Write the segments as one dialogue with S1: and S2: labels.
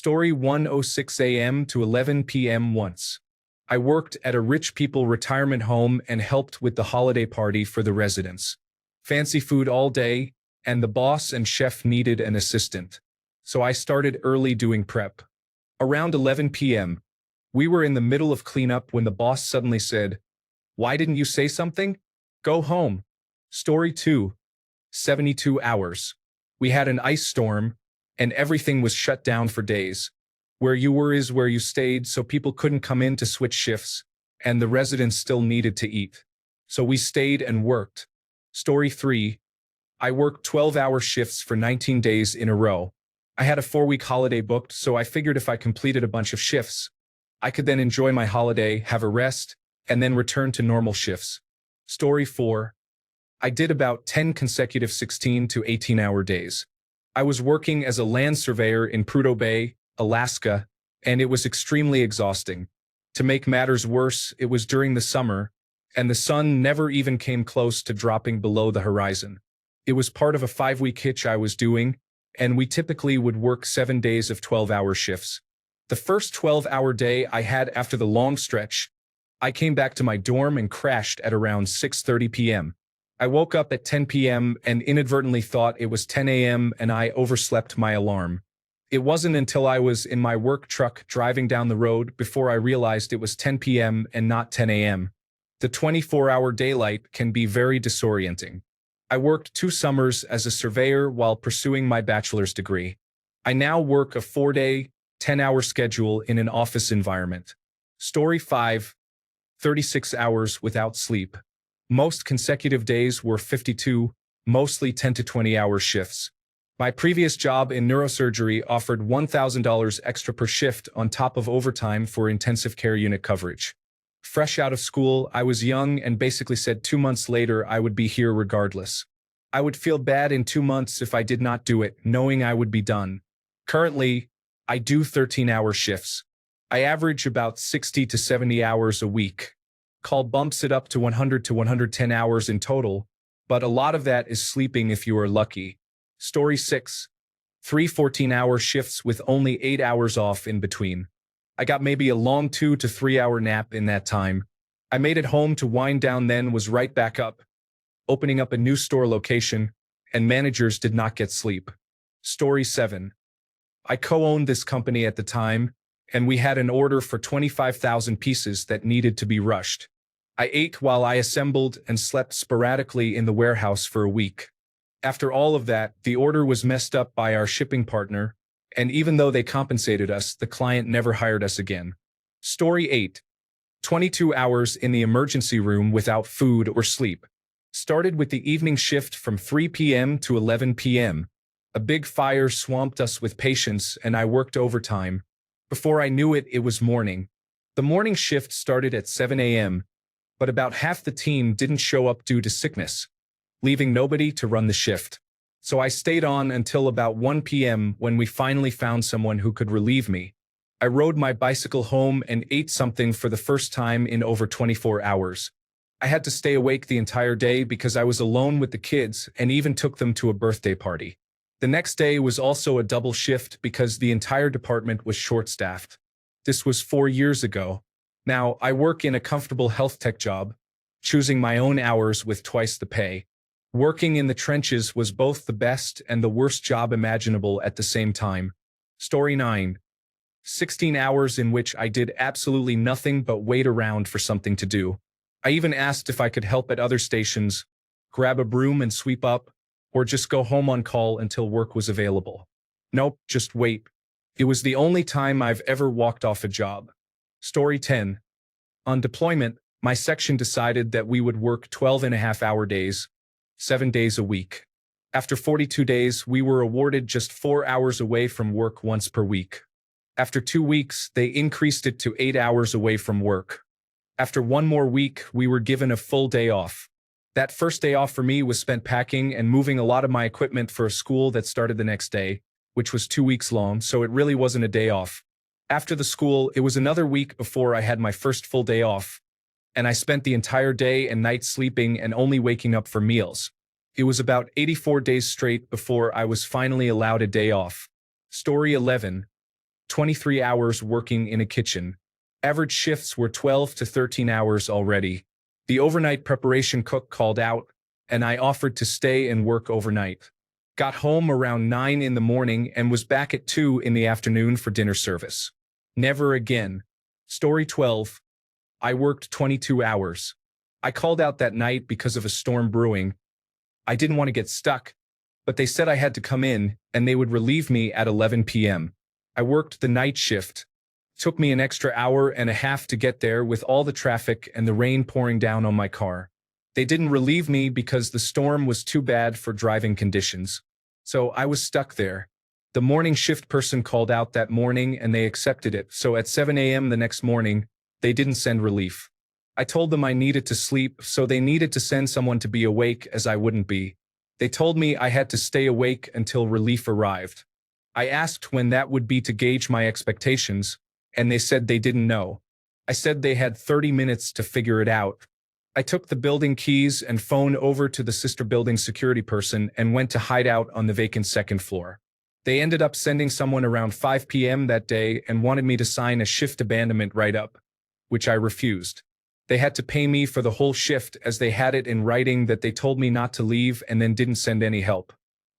S1: Story 1:06 a.m. to 11 p.m. Once, I worked at a rich people retirement home and helped with the holiday party for the residents. Fancy food all day, and the boss and chef needed an assistant. So I started early doing prep. Around 11 p.m., we were in the middle of cleanup when the boss suddenly said, "Why didn't you say something? Go home." Story 2. 72 hours. We had an ice storm, and everything was shut down for days. Where you were is where you stayed, so people couldn't come in to switch shifts, and the residents still needed to eat. So we stayed and worked. Story 3. I worked 12-hour shifts for 19 days in a row. I had a 4-week holiday booked, so I figured if I completed a bunch of shifts, I could then enjoy my holiday, have a rest, and then return to normal shifts. Story 4. I did about 10 consecutive 16 to 18-hour days. I was working as a land surveyor in Prudhoe Bay, Alaska, and it was extremely exhausting. To make matters worse, it was during the summer, and the sun never even came close to dropping below the horizon. It was part of a 5-week hitch I was doing, and we typically would work 7 days of 12-hour shifts. The first 12-hour day I had after the long stretch, I came back to my dorm and crashed at around 6:30 p.m. I woke up at 10 p.m. and inadvertently thought it was 10 a.m. and I overslept my alarm. It wasn't until I was in my work truck driving down the road before I realized it was 10 p.m. and not 10 a.m. The 24-hour daylight can be very disorienting. I worked 2 summers as a surveyor while pursuing my bachelor's degree. I now work a 4-day, 10-hour schedule in an office environment. Story 5. 36 hours without sleep. Most consecutive days were 52, mostly 10 to 20-hour shifts. My previous job in neurosurgery offered $1,000 extra per shift on top of overtime for intensive care unit coverage. Fresh out of school, I was young and basically said 2 months later I would be here regardless. I would feel bad in 2 months if I did not do it, knowing I would be done. Currently, I do 13-hour shifts. I average about 60 to 70 hours a week. Call bumps it up to 100 to 110 hours in total, but a lot of that is sleeping if you are lucky. Story 6. 3 14-hour shifts with only 8 hours off in between. I got maybe a long 2 to 3 hour nap in that time. I made it home to wind down, then was right back up, opening up a new store location, and managers did not get sleep. Story 7. I co-owned this company at the time, and we had an order for 25,000 pieces that needed to be rushed. I ate while I assembled and slept sporadically in the warehouse for a week. After all of that, the order was messed up by our shipping partner, and even though they compensated us, the client never hired us again. Story 8. 22 hours in the emergency room without food or sleep. Started with the evening shift from 3 p.m. to 11 p.m. A big fire swamped us with patients, and I worked overtime. Before I knew it, it was morning. The morning shift started at 7 a.m., but about half the team didn't show up due to sickness, leaving nobody to run the shift. So I stayed on until about 1 p.m. when we finally found someone who could relieve me. I rode my bicycle home and ate something for the first time in over 24 hours. I had to stay awake the entire day because I was alone with the kids and even took them to a birthday party. The next day was also a double shift because the entire department was short-staffed. This was 4 years ago. Now, I work in a comfortable health tech job, choosing my own hours with twice the pay. Working in the trenches was both the best and the worst job imaginable at the same time. Story 9. 16 hours in which I did absolutely nothing but wait around for something to do. I even asked if I could help at other stations, grab a broom and sweep up, or just go home on call until work was available. Nope, just wait. It was the only time I've ever walked off a job. Story 10. On deployment, my section decided that we would work 12.5-hour days, 7 days a week. After 42 days, we were awarded just 4 hours away from work once per week. After 2 weeks, they increased it to 8 hours away from work. After 1 more week, we were given a full day off. That first day off for me was spent packing and moving a lot of my equipment for a school that started the next day, which was 2 weeks long, so it really wasn't a day off. After the school, it was another week before I had my first full day off, and I spent the entire day and night sleeping and only waking up for meals. It was about 84 days straight before I was finally allowed a day off. Story 11. 23 hours working in a kitchen. Average shifts were 12 to 13 hours already. The overnight preparation cook called out, and I offered to stay and work overnight. Got home around 9 in the morning and was back at 2 in the afternoon for dinner service. Never again. Story 12. I worked 22 hours. I called out that night because of a storm brewing. I didn't want to get stuck, but they said I had to come in and they would relieve me at 11 p.m. I worked the night shift. Took me an extra hour and a half to get there with all the traffic and the rain pouring down on my car. They didn't relieve me because the storm was too bad for driving conditions. So I was stuck there. The morning shift person called out that morning and they accepted it, so at 7 a.m. the next morning, they didn't send relief. I told them I needed to sleep, so they needed to send someone to be awake as I wouldn't be. They told me I had to stay awake until relief arrived. I asked when that would be to gauge my expectations, and they said they didn't know. I said they had 30 minutes to figure it out. I took the building keys and phone over to the sister building security person and went to hide out on the vacant second floor. They ended up sending someone around 5 p.m. that day and wanted me to sign a shift abandonment write-up, which I refused. They had to pay me for the whole shift as they had it in writing that they told me not to leave and then didn't send any help.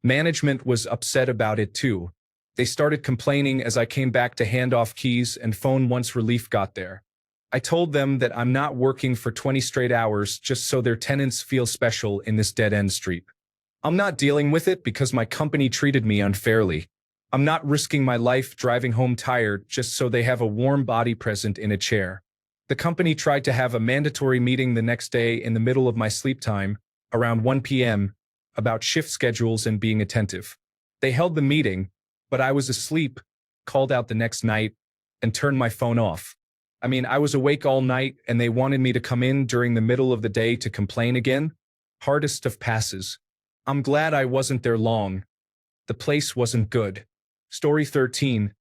S1: Management was upset about it too. They started complaining as I came back to hand off keys and phone once relief got there. I told them that I'm not working for 20 straight hours just so their tenants feel special in this dead-end street. I'm not dealing with it because my company treated me unfairly. I'm not risking my life driving home tired just so they have a warm body present in a chair. The company tried to have a mandatory meeting the next day in the middle of my sleep time, around 1 p.m., about shift schedules and being attentive. They held the meeting, but I was asleep, called out the next night, and turned my phone off. I was awake all night and they wanted me to come in during the middle of the day to complain again? Hardest of passes. I'm glad I wasn't there long. The place wasn't good. Story 13.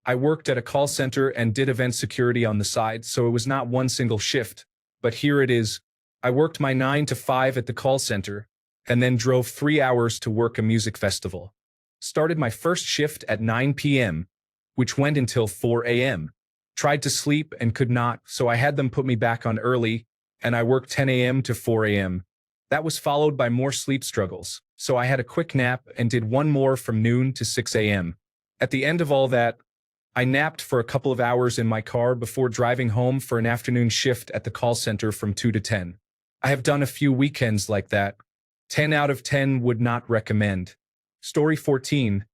S1: I worked at a call center and did event security on the side, so it was not one single shift. But here it is. I worked my 9 to 5 at the call center, and then drove 3 hours to work a music festival. Started my first shift at 9 p.m., which went until 4 a.m. Tried to sleep and could not, so I had them put me back on early, and I worked 10 a.m. to 4 a.m. That was followed by more sleep struggles, so I had a quick nap and did one more from noon to 6 a.m. At the end of all that, I napped for a couple of hours in my car before driving home for an afternoon shift at the call center from 2 to 10. I have done a few weekends like that. 10 out of 10 would not recommend. Story 14.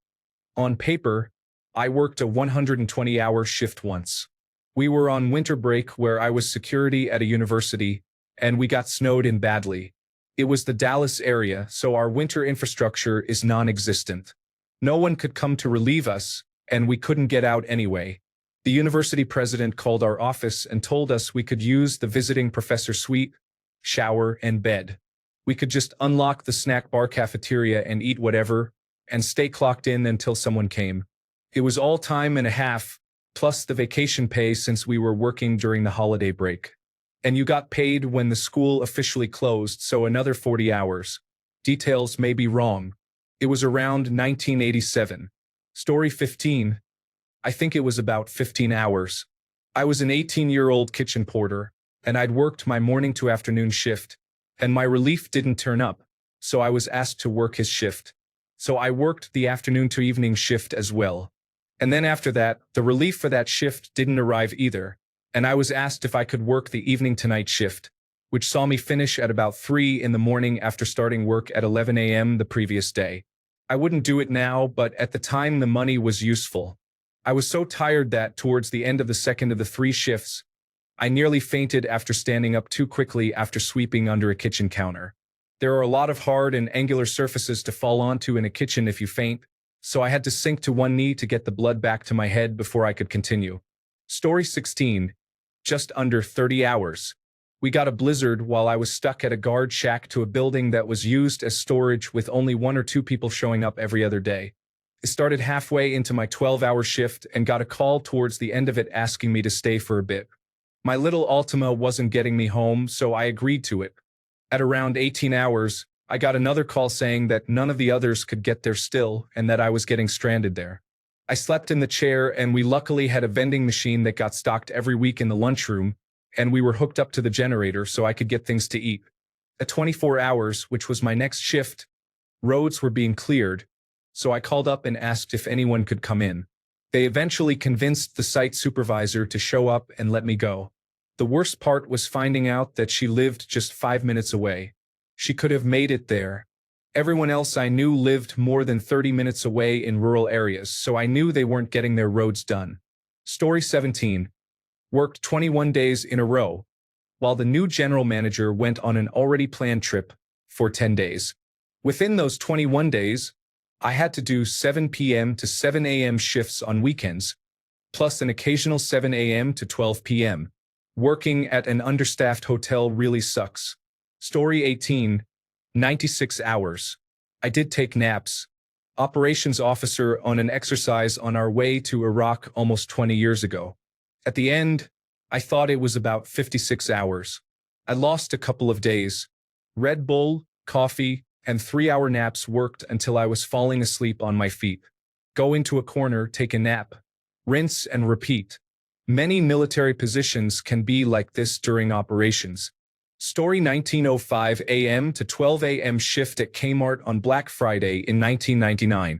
S1: On paper, I worked a 120-hour shift once. We were on winter break where I was security at a university, and we got snowed in badly. It was the Dallas area, so our winter infrastructure is non-existent. No one could come to relieve us, and we couldn't get out anyway. The university president called our office and told us we could use the visiting professor suite, shower, and bed. We could just unlock the snack bar cafeteria and eat whatever, and stay clocked in until someone came. It was all time and a half, plus the vacation pay since we were working during the holiday break. And you got paid when the school officially closed, so another 40 hours. Details may be wrong. It was around 1987. Story 15. I think it was about 15 hours. I was an 18-year-old kitchen porter, and I'd worked my morning to afternoon shift, and my relief didn't turn up, so I was asked to work his shift. So I worked the afternoon to evening shift as well. And then after that, the relief for that shift didn't arrive either, and I was asked if I could work the evening to night shift, which saw me finish at about 3 in the morning after starting work at 11 a.m. the previous day. I wouldn't do it now, but at the time the money was useful. I was so tired that, towards the end of the second of the 3 shifts, I nearly fainted after standing up too quickly after sweeping under a kitchen counter. There are a lot of hard and angular surfaces to fall onto in a kitchen if you faint, so I had to sink to one knee to get the blood back to my head before I could continue. Story 16. Just under 30 hours. We got a blizzard while I was stuck at a guard shack to a building that was used as storage with only 1 or 2 people showing up every other day. I started halfway into my 12-hour shift and got a call towards the end of it asking me to stay for a bit. My little Altima wasn't getting me home, so I agreed to it. At around 18 hours, I got another call saying that none of the others could get there still and that I was getting stranded there. I slept in the chair, and we luckily had a vending machine that got stocked every week in the lunchroom, and we were hooked up to the generator so I could get things to eat. At 24 hours, which was my next shift, roads were being cleared, so I called up and asked if anyone could come in. They eventually convinced the site supervisor to show up and let me go. The worst part was finding out that she lived just 5 minutes away. She could have made it there. Everyone else I knew lived more than 30 minutes away in rural areas, so I knew they weren't getting their roads done. Story 17. Worked 21 days in a row, while the new general manager went on an already planned trip for 10 days. Within those 21 days, I had to do 7 p.m. to 7 a.m. shifts on weekends, plus an occasional 7 a.m. to 12 p.m. Working at an understaffed hotel really sucks. Story 18. 96 hours. I did take naps. Operations officer on an exercise on our way to Iraq almost 20 years ago. At the end, I thought it was about 56 hours. I lost a couple of days. Red Bull, coffee, and 3-hour naps worked until I was falling asleep on my feet. Go into a corner, take a nap. Rinse and repeat. Many military positions can be like this during operations. Story 19:05 a.m. to 12 a.m. shift at Kmart on Black Friday in 1999.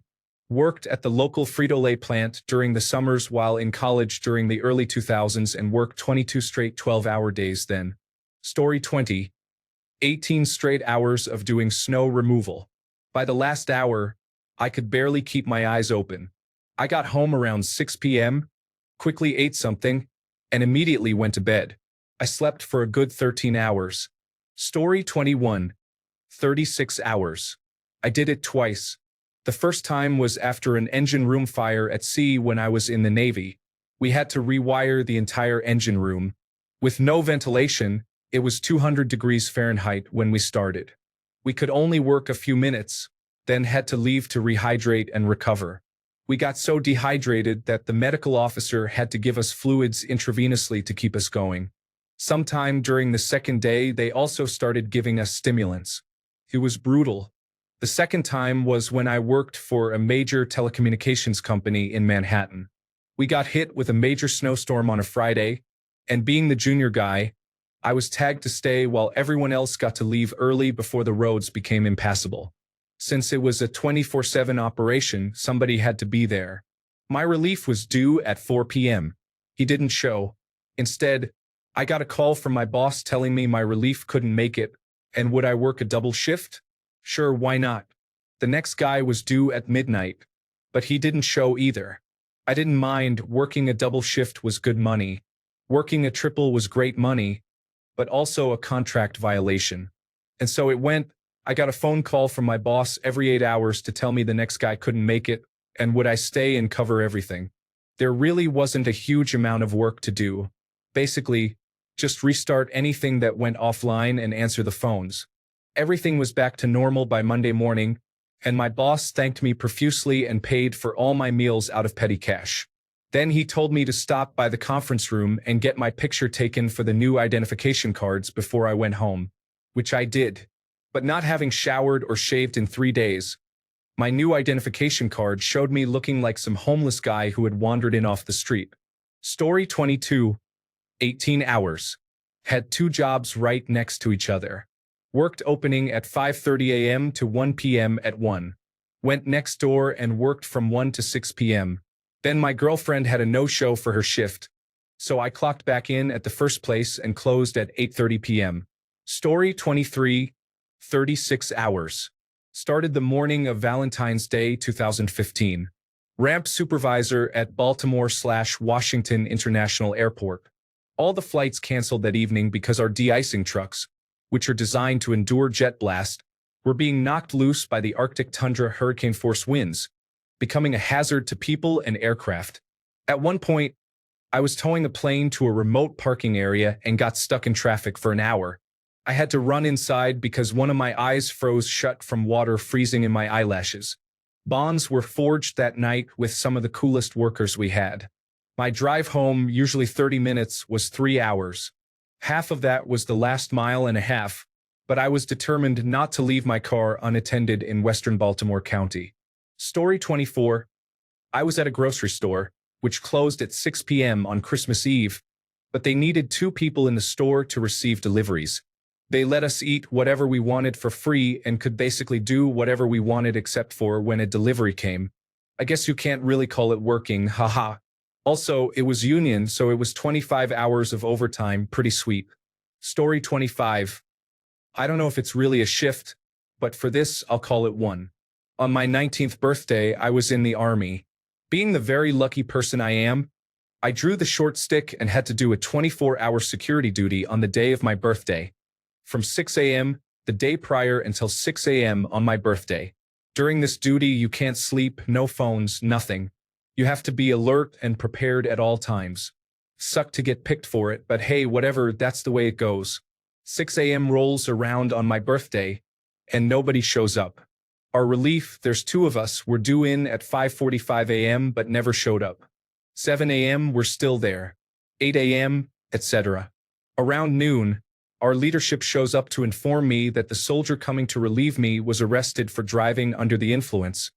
S1: Worked at the local Frito-Lay plant during the summers while in college during the early 2000s and worked 22 straight 12-hour days then. Story 20. 18 straight hours of doing snow removal. By the last hour, I could barely keep my eyes open. I got home around 6 p.m., quickly ate something, and immediately went to bed. I slept for a good 13 hours. Story 21. 36 hours. I did it twice. The first time was after an engine room fire at sea when I was in the Navy. We had to rewire the entire engine room. With no ventilation, it was 200 degrees Fahrenheit when we started. We could only work a few minutes, then had to leave to rehydrate and recover. We got so dehydrated that the medical officer had to give us fluids intravenously to keep us going. Sometime during the second day, they also started giving us stimulants. It was brutal. The second time was when I worked for a major telecommunications company in Manhattan. We got hit with a major snowstorm on a Friday, and being the junior guy, I was tagged to stay while everyone else got to leave early before the roads became impassable. Since it was a 24/7 operation, somebody had to be there. My relief was due at 4 p.m. He didn't show. Instead, I got a call from my boss telling me my relief couldn't make it, and would I work a double shift? Sure, why not? The next guy was due at midnight, but he didn't show either. I didn't mind. Working a double shift was good money. Working a triple was great money, but also a contract violation. And so it went. I got a phone call from my boss every 8 hours to tell me the next guy couldn't make it, and would I stay and cover everything. There really wasn't a huge amount of work to do. Basically, just restart anything that went offline and answer the phones. Everything was back to normal by Monday morning, and my boss thanked me profusely and paid for all my meals out of petty cash. Then he told me to stop by the conference room and get my picture taken for the new identification cards before I went home, which I did. But not having showered or shaved in 3 days, my new identification card showed me looking like some homeless guy who had wandered in off the street. Story 22. 18 hours. Had 2 jobs right next to each other. Worked opening at 5:30 a.m. to 1 p.m. at 1. Went next door and worked from 1 to 6 p.m. Then my girlfriend had a no-show for her shift, so I clocked back in at the first place and closed at 8:30 p.m. Story 23. 36 hours. Started the morning of Valentine's Day 2015. Ramp supervisor at Baltimore/Washington International Airport. All the flights canceled that evening because our de-icing trucks, which are designed to endure jet blast, were being knocked loose by the Arctic tundra hurricane-force winds, becoming a hazard to people and aircraft. At one point, I was towing a plane to a remote parking area and got stuck in traffic for an hour. I had to run inside because one of my eyes froze shut from water freezing in my eyelashes. Bonds were forged that night with some of the coolest workers we had. My drive home, usually 30 minutes, was 3 hours. Half of that was the last mile and a half, but I was determined not to leave my car unattended in western Baltimore County. Story 24. I was at a grocery store, which closed at 6 p.m. on Christmas Eve, but they needed 2 people in the store to receive deliveries. They let us eat whatever we wanted for free and could basically do whatever we wanted except for when a delivery came. I guess you can't really call it working, haha. Also, it was union, so it was 25 hours of overtime, pretty sweet. Story 25. I don't know if it's really a shift, but for this, I'll call it one. On my 19th birthday, I was in the army. Being the very lucky person I am, I drew the short stick and had to do a 24-hour security duty on the day of my birthday. From 6 a.m. the day prior until 6 a.m. on my birthday. During this duty, you can't sleep, no phones, nothing. You have to be alert and prepared at all times. Suck to get picked for it, but hey, whatever, that's the way it goes. 6 a.m. rolls around on my birthday, and nobody shows up. Our relief, there's 2 of us, were due in at 5:45 a.m. but never showed up. 7 a.m. we're still there. 8 a.m., etc. Around noon, our leadership shows up to inform me that the soldier coming to relieve me was arrested for driving under the influence,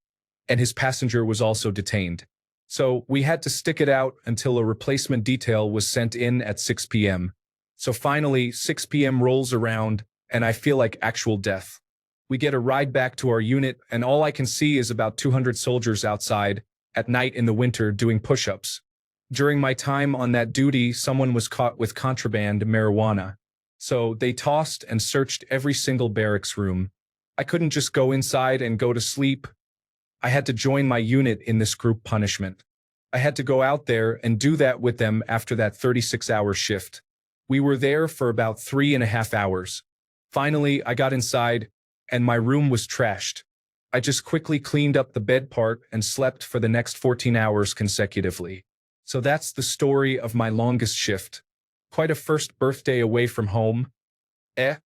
S1: and his passenger was also detained. So we had to stick it out until a replacement detail was sent in at 6 p.m. So finally, 6 p.m. rolls around, and I feel like actual death. We get a ride back to our unit, and all I can see is about 200 soldiers outside, at night in the winter, doing push-ups. During my time on that duty, someone was caught with contraband marijuana. So they tossed and searched every single barracks room. I couldn't just go inside and go to sleep. I had to join my unit in this group punishment. I had to go out there and do that with them after that 36-hour shift. We were there for about 3.5 hours. Finally, I got inside, and my room was trashed. I just quickly cleaned up the bed part and slept for the next 14 hours consecutively. So that's the story of my longest shift. Quite a first birthday away from home. Eh?